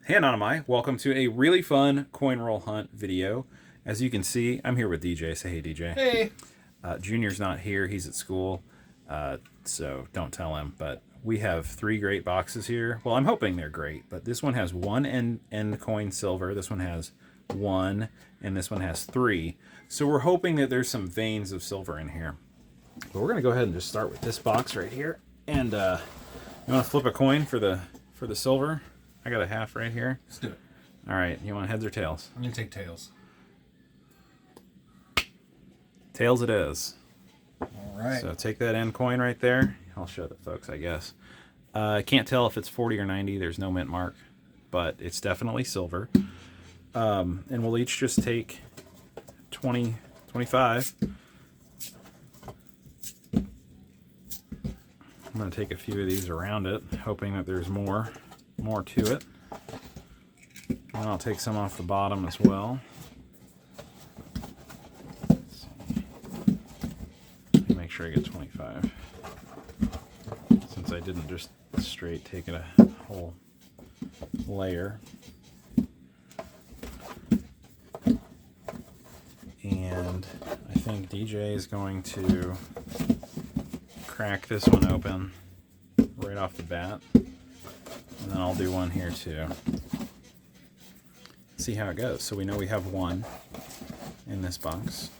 Hey Anonymai, welcome to a really fun coin roll hunt video. As you can see, I'm here with DJ. Say hey DJ. Hey. Junior's not here, he's at school, so don't tell him. But we have three great boxes here. Well, I'm hoping they're great, but this one has one end coin silver, this one has one, and this one has three. So we're hoping that there's some veins of silver in here. But we're gonna go ahead and just start with this box right here. And you wanna flip a coin for the silver? I got a half right here. Let's do it. All right, you want heads or tails? I'm going to take tails. Tails it is. All right. So take that end coin right there. I'll show the folks, I guess. I can't tell if it's 40 or 90. There's no mint mark, but it's definitely silver. And we'll each just take 20, 25. I'm going to take a few of these around it, hoping that there's more to it. And I'll take some off the bottom as well. Let me make sure I get 25. Since I didn't just straight take it a whole layer. And I think DJ is going to crack this one open right off the bat. And then I'll do one here too. See how it goes. So we know we have one in this box.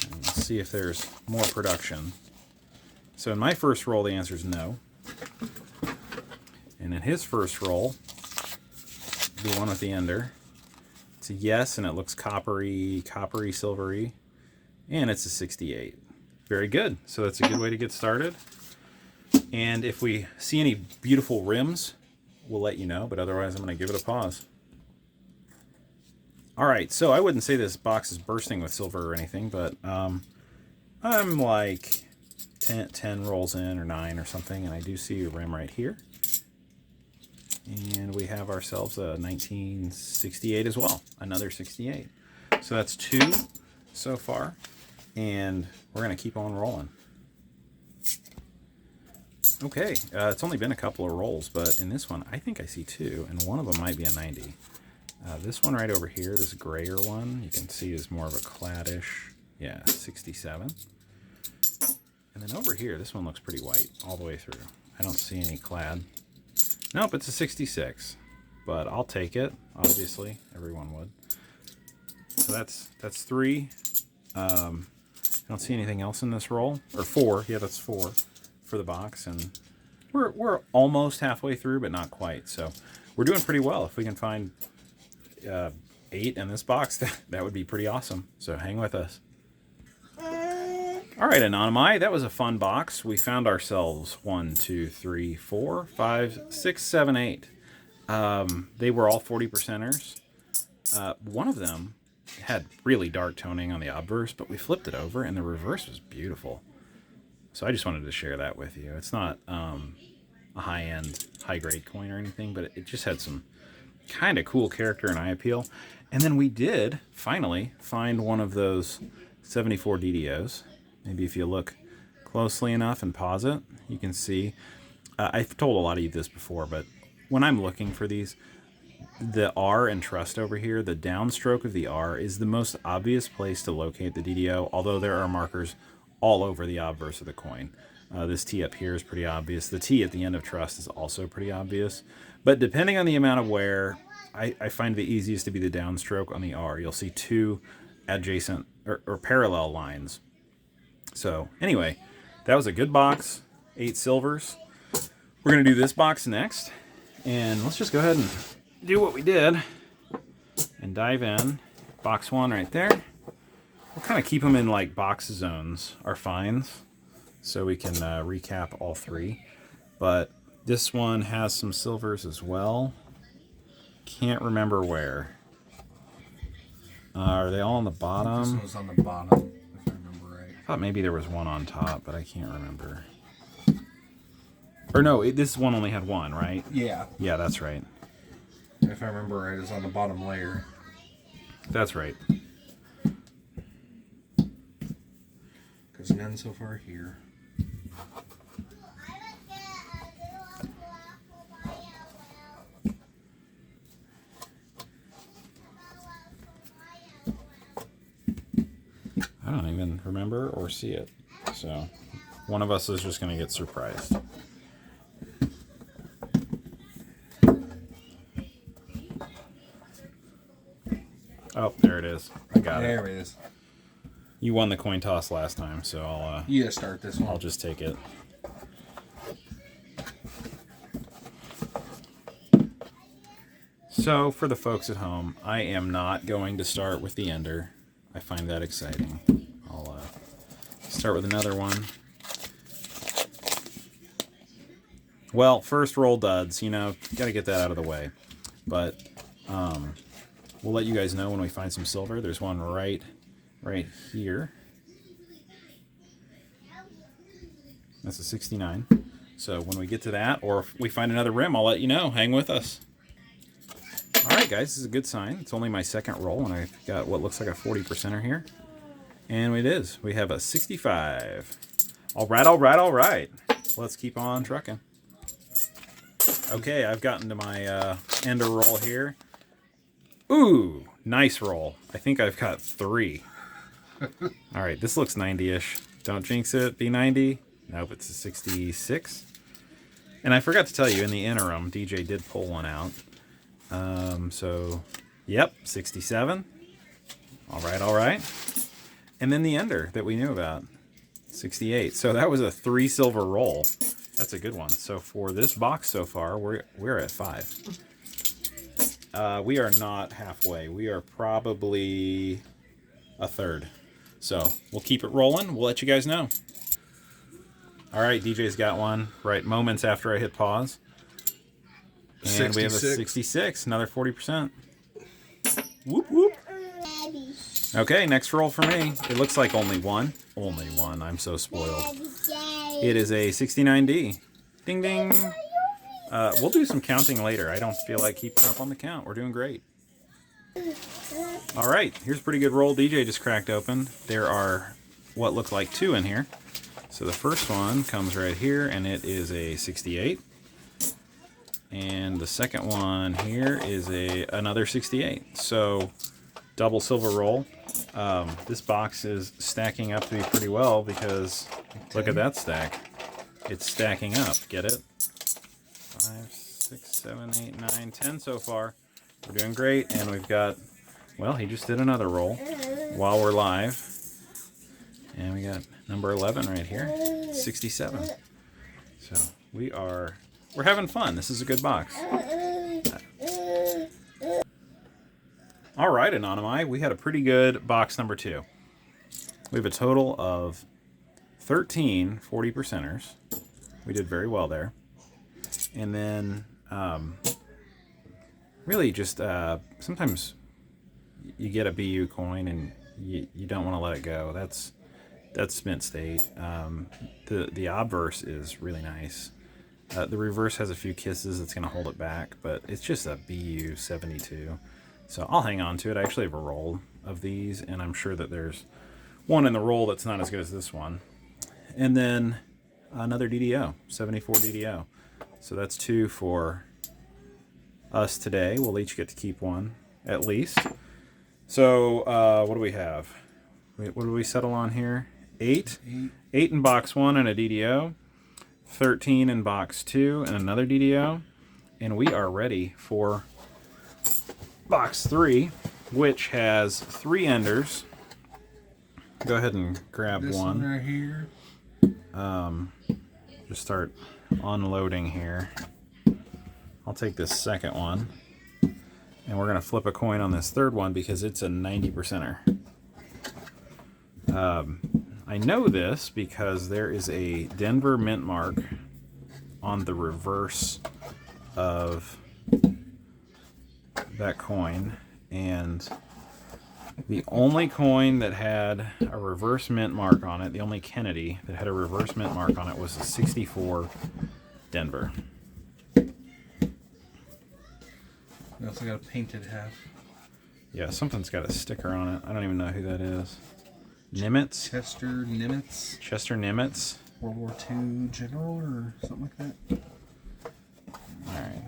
And let's see if there's more production. So in my first roll, the answer is no. And in his first roll, the one with the ender, it's a yes, and it looks coppery, silvery, and it's a 68. Very good. So that's a good way to get started. And if we see any beautiful rims, we'll let you know, but otherwise I'm going to give it a pause. All right, so I wouldn't say this box is bursting with silver or anything, but I'm like 10 rolls in or 9 or something, and I do see a rim right here. And we have ourselves a 1968 as well, another 68. So that's 2 so far, and we're going to keep on rolling. Okay, it's only been a couple of rolls, but in this one, I think I see 2, and one of them might be a 90. This one right over here, this grayer one, you can see is more of a claddish, yeah, 67. And then over here, this one looks pretty white all the way through. I don't see any clad. Nope, it's a 66, but I'll take it, obviously, everyone would. So that's 3. I don't see anything else in this roll, or 4, yeah, that's 4. For the box, and we're almost halfway through, but not quite. So we're doing pretty well. If we can find 8 in this box, that would be pretty awesome. So hang with us. All right, Anonymai, that was a fun box. We found ourselves 1, 2, 3, 4, 5, 6, 7, 8. They were all 40%ers. One of them had really dark toning on the obverse, but we flipped it over, and the reverse was beautiful. So I just wanted to share that with you. It's not a high-end, high-grade coin or anything, but it just had some kind of cool character and eye appeal. And then we did finally find one of those 74 DDOs. Maybe if you look closely enough and pause it, you can see. I've told a lot of you this before, but when I'm looking for these, the R and trust over here, the downstroke of the R is the most obvious place to locate the DDO, although there are markers all over the obverse of the coin. This T up here is pretty obvious. The T at the end of trust is also pretty obvious. But depending on the amount of wear, I find the easiest to be the downstroke on the R. You'll see 2 adjacent or parallel lines. So anyway, that was a good box. 8 silvers. We're going to do this box next. And let's just go ahead and do what we did and dive in. Box 1 right there. We'll kind of keep them in like box zones, our finds, so we can recap all 3. But this one has some silvers as well. Can't remember where. Are they all on the bottom? This one's on the bottom, if I remember right. I thought maybe there was one on top, but I can't remember. Or no, this one only had 1, right? Yeah. Yeah, that's right. If I remember right, it's on the bottom layer. That's right. Because none so far here. don't even remember or see it. So one of us is just going to get surprised. Oh, there it is. I got it. There it is. You won the coin toss last time, so I'll You gotta start this one. I'll just take it. So for the folks at home, I am not going to start with the ender. I find that exciting. I'll start with another one. Well, first roll duds, you know, got to get that out of the way. But we'll let you guys know when we find some silver. There's one right here. That's a 69. So when we get to that, or if we find another rim, I'll let you know. Hang with us. All right, guys, this is a good sign. It's only my second roll, and I've got what looks like a 40%er here. And it is. We have a 65. All right, all right, all right. Let's keep on trucking. Okay, I've gotten to my ender roll here. Ooh, nice roll. I think I've got 3. All right, this looks 90-ish. Don't jinx it. Be 90. Nope, it's a 66. And I forgot to tell you, in the interim, DJ did pull one out. So, yep, 67. All right, all right. And then the ender that we knew about, 68. So that was a 3 silver roll. That's a good one. So for this box so far, we're at 5. We are not halfway. We are probably a third. So we'll keep it rolling. We'll let you guys know. All right, DJ's got one right moments after I hit pause. And 66. we have a 66, another 40%. Whoop, whoop. Okay, next roll for me. It looks like only one. Only one. I'm so spoiled. It is a 69D. Ding, ding. We'll do some counting later. I don't feel like keeping up on the count. We're doing great. All right, here's a pretty good roll DJ just cracked open. There are what look like 2 in here. So the first one comes right here, and it is a 68. And the second one here is another 68. So double silver roll. This box is stacking up to be pretty well because look at that stack. It's stacking up. Get it? 5, 6, 7, 8, 9, 10 so far. We're doing great, and we've got, well, he just did another roll while we're live. And we got number 11 right here, 67. So we're having fun. This is a good box. All right, Anonymi, we had a pretty good box number 2. We have a total of 13 40%ers. We did very well there. And then really just sometimes you get a BU coin and you don't want to let it go. That's Mint State. The obverse is really nice. The reverse has a few kisses that's going to hold it back, but it's just a BU 72. So I'll hang on to it. I actually have a roll of these, and I'm sure that there's one in the roll that's not as good as this one. And then another DDO, 74 DDO. So that's 2 for us today. We'll each get to keep one, at least. So what do we have? What do we settle on here? 8. 8 in box 1 and a DDO. 13 in box 2 and another DDO. And we are ready for box 3, which has 3 enders. Go ahead and grab This one right here. Just start unloading here. I'll take this second one. And we're going to flip a coin on this third one because it's a 90%er. I know this because there is a Denver mint mark on the reverse of that coin, and the only coin that had a reverse mint mark on it, the only Kennedy that had a reverse mint mark on it, was a 64 Denver. We also got a painted half. Yeah, something's got a sticker on it. I don't even know who that is. Nimitz? Chester Nimitz. Chester Nimitz. World War II general or something like that. Alright.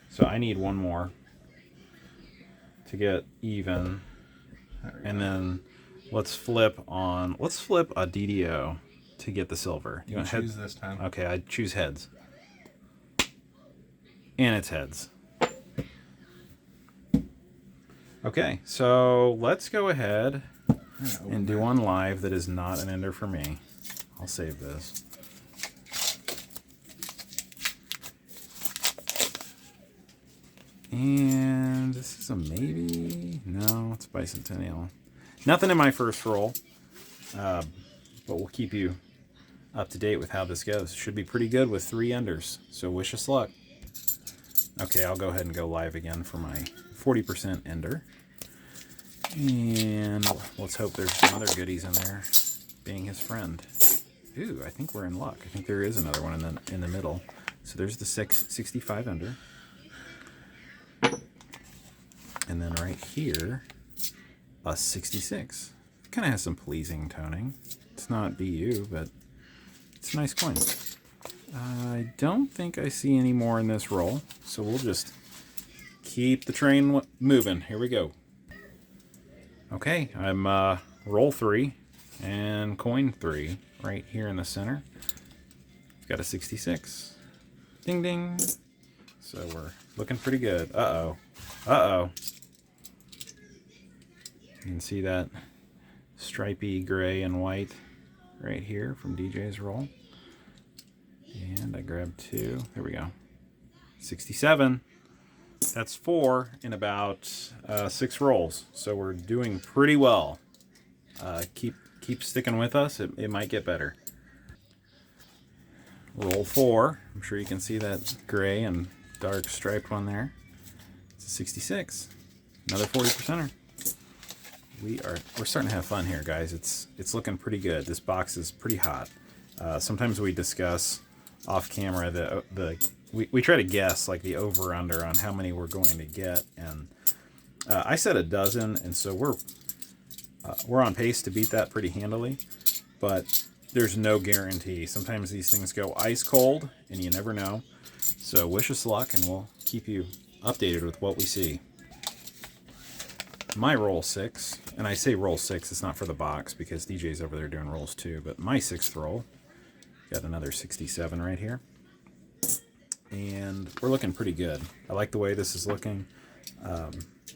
So I need one more to get even. And then Let's flip on. Let's flip a DDO to get the silver. You want choose this time? Okay, I choose heads. And it's heads. Okay, so let's go ahead and do one live that is not an ender for me. I'll save this. And this is a maybe. No, it's Bicentennial. Nothing in my first roll, but we'll keep you up to date with how this goes. Should be pretty good with 3 enders, so wish us luck. Okay, I'll go ahead and go live again for my 40% ender. And let's hope there's some other goodies in there, being his friend. Ooh, I think we're in luck. I think there is another one in the middle. So there's the 65 ender. And then right here, a 66. Kind of has some pleasing toning. It's not BU, but it's a nice coin. I don't think I see any more in this roll, so we'll just keep the train moving. Here we go. Okay, I'm roll 3 and coin 3 right here in the center. Got a 66. Ding ding. So we're looking pretty good. Uh-oh. Uh-oh. You can see that stripy gray and white right here from DJ's roll. And I grabbed 2. There we go. 67. That's 4 in about 6 rolls. So we're doing pretty well. Keep sticking with us. It might get better. Roll 4. I'm sure you can see that gray and dark striped one there. It's a 66. Another 40%er. We're starting to have fun here, guys. It's looking pretty good. This box is pretty hot. Sometimes we discuss off camera we try to guess like the over under on how many we're going to get, and I said a dozen, and so we're on pace to beat that pretty handily, but there's no guarantee. Sometimes these things go ice cold and you never know. So wish us luck and we'll keep you updated with what we see. My roll 6, and I say roll 6, it's not for the box because DJ's over there doing rolls too, but my 6th roll, got another 67 right here. And we're looking pretty good. I like the way this is looking.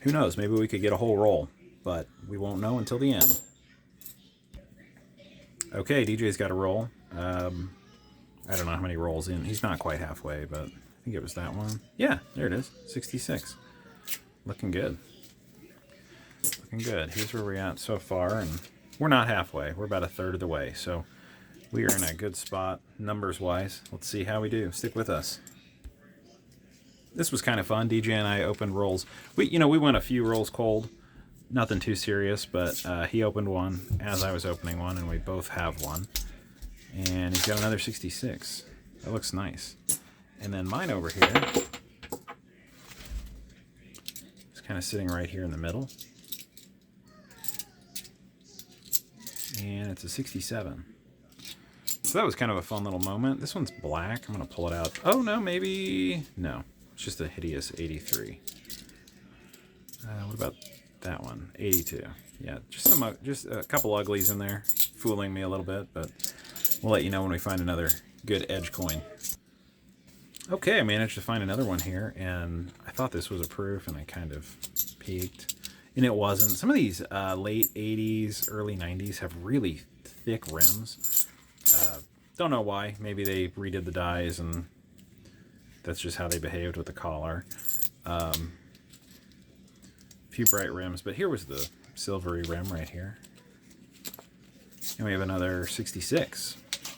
Who knows, maybe we could get a whole roll, but we won't know until the end. Okay, DJ's got a roll. I don't know how many rolls in. He's not quite halfway, but I think it was that one. Yeah, there it is, 66. Looking good. Looking good. Here's where we're at so far, and we're not halfway. We're about a third of the way, so we are in a good spot numbers-wise. Let's see how we do. Stick with us. This was kind of fun. DJ and I opened rolls. We went a few rolls cold. Nothing too serious, but he opened one as I was opening one, and we both have one. And he's got another 66. That looks nice. And then mine over here is kind of sitting right here in the middle. And it's a 67. So that was kind of a fun little moment. This one's black. I'm going to pull it out. Oh, no, maybe... No. It's just a hideous 83. What about that one? 82. Yeah, just a couple uglies in there. Fooling me a little bit, but we'll let you know when we find another good edge coin. Okay, I managed to find another one here, and I thought this was a proof, and I kind of peeked. And it wasn't. Some of these late 80s, early 90s have really thick rims. Don't know why. Maybe they redid the dies and that's just how they behaved with the collar. A few bright rims, but here was the silvery rim right here. And we have another 66.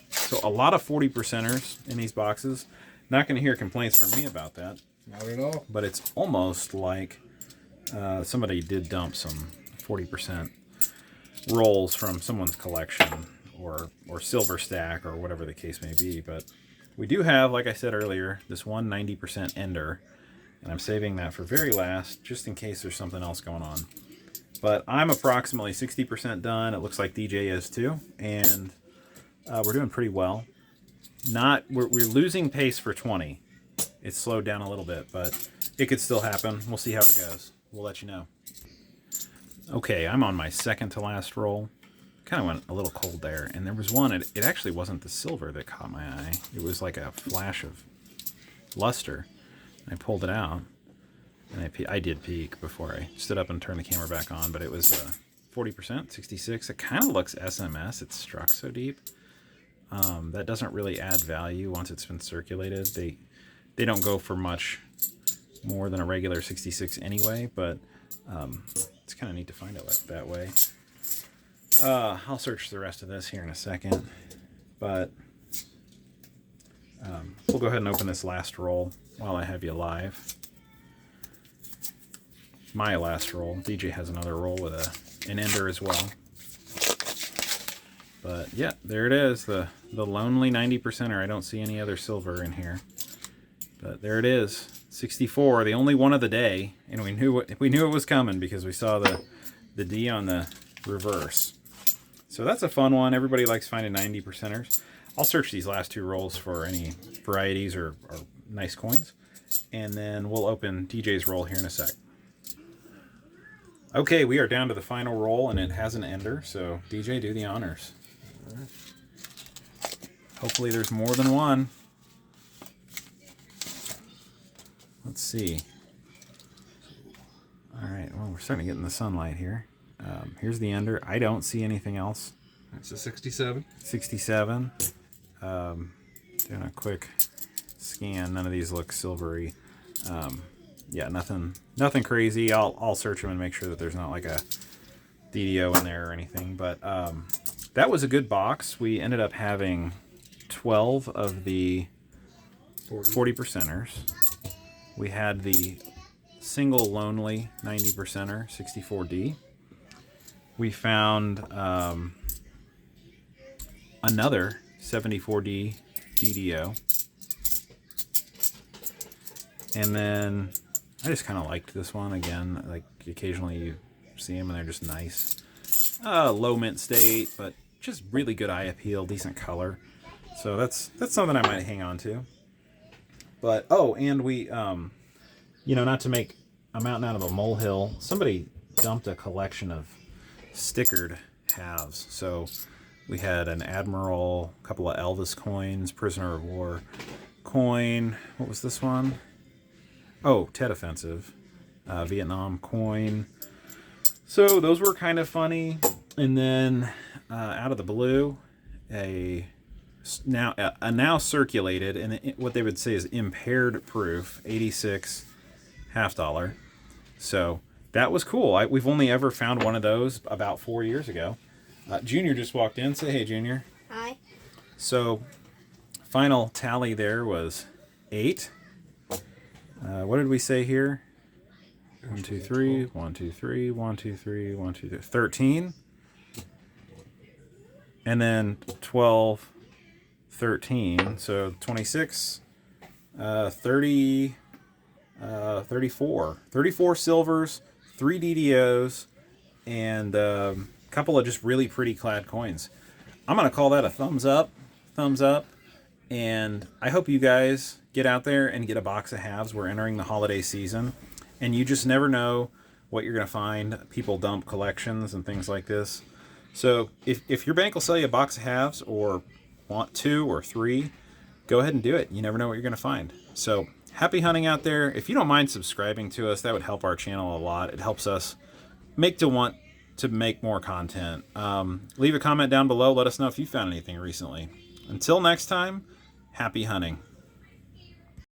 So a lot of 40%ers in these boxes. Not going to hear complaints from me about that. Not at all. But it's almost like somebody did dump some 40% rolls from someone's collection or silver stack or whatever the case may be. But we do have, like I said earlier, this 190% ender, and I'm saving that for very last just in case there's something else going on. But I'm approximately 60% done. It looks like DJ is too, and we're doing pretty well. We're losing pace for 20. It's slowed down a little bit, but it could still happen. We'll see how it goes. We'll let you know. Okay, I'm on my second to last roll. Kind of went a little cold there, and there was one. It actually wasn't the silver that caught my eye. It was like a flash of luster. I pulled it out, and I did peek before I stood up and turned the camera back on, but it was 40%, 66. It kind of looks SMS. It's struck so deep. That doesn't really add value once it's been circulated. They don't go for much more than a regular 66 anyway, but it's kind of neat to find it that way. I'll search the rest of this here in a second, but we'll go ahead and open this last roll while I have you live. My last roll. DJ has another roll with an ender as well. But yeah, there it is, the lonely 90%er. I don't see any other silver in here, but there it is, 64, the only one of the day, and we knew it was coming because we saw the D on the reverse. So that's a fun one. Everybody likes finding 90%ers. I'll search these last two rolls for any varieties or nice coins, and then we'll open DJ's roll here in a sec. Okay, we are down to the final roll, and it has an ender, so DJ, do the honors. Hopefully there's more than one. Let's see. All right, well, we're starting to get in the sunlight here. Here's the ender. I don't see anything else. It's a 67. 67. Doing a quick scan. None of these look silvery. Yeah, nothing crazy. I'll search them and make sure that there's not like a DDO in there or anything. But that was a good box. We ended up having 12 of the 40%ers. We had the single lonely 90%er 64D. We found another 74D DDO. And then I just kind of liked this one again. Like occasionally you see them and they're just nice. Low mint state, but just really good eye appeal, decent color. So that's something I might hang on to. But and we not to make a mountain out of a molehill, somebody dumped a collection of stickered halves. So we had an Admiral, a couple of Elvis coins, Prisoner of War coin. What was this one? Oh, Tet Offensive, Vietnam coin. So those were kind of funny. And then out of the blue, a now circulated, and what they would say is impaired proof, 86 $half. So that was cool. We've only ever found one of those about 4 years ago. Junior just walked in. Say hey, Junior. Hi. So final tally there was 8. What did we say here? 1, 2, 3, 1, 2, 3, 1, 2, 3, 1, 2, 3, 13. And then 12, 13. So 26, 30, 34. 34 silvers, 3 DDOs, and a couple of just really pretty clad coins. I'm going to call that a thumbs up. And I hope you guys get out there and get a box of halves. We're entering the holiday season, and you just never know what you're going to find. People dump collections and things like this. So if your bank will sell you a box of halves or want 2 or 3, go ahead and do it. You never know what you're going to find. So happy hunting out there. If you don't mind subscribing to us, that would help our channel a lot. It helps us want to make more content. Leave a comment down below. Let us know if you found anything recently. Until next time, happy hunting.